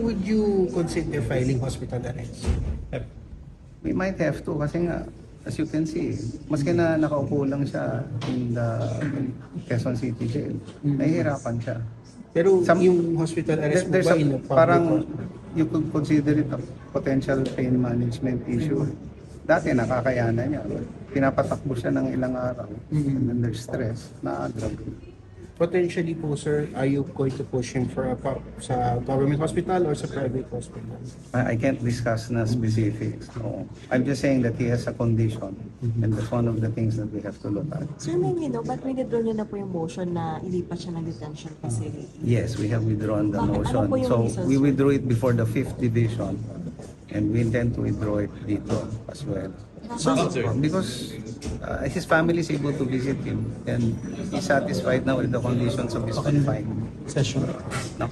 would you consider filing hospital arrest? We might have to kasi nga, as you can see, maski na nakaupo lang siya in the Quezon City Jail, nahihirapan siya. Pero yung hospital arrest mo There's ba a, in a public parang hospital? you could consider it a potential pain management issue. Dati nakakayanan niya. Pinapatakbo siya ng ilang araw. And under stress, na-drug. Potentially po, sir, are you going to push him for sa government hospital or sa private hospital? I can't discuss na specifics. No. I'm just saying that he has a condition. And that's one of the things that we have to look at. Sir, may ba't withdraw niyo na po yung motion na ilipat siya ng detention facility? Yes, we have withdrawn the Bakit? motion. Ano po yung So reasons, we sir? withdrew it before the 5th division. And we intend to withdraw it dito as well. Because his family is able to visit him and he's satisfied now with the conditions of his confinement. Session. No.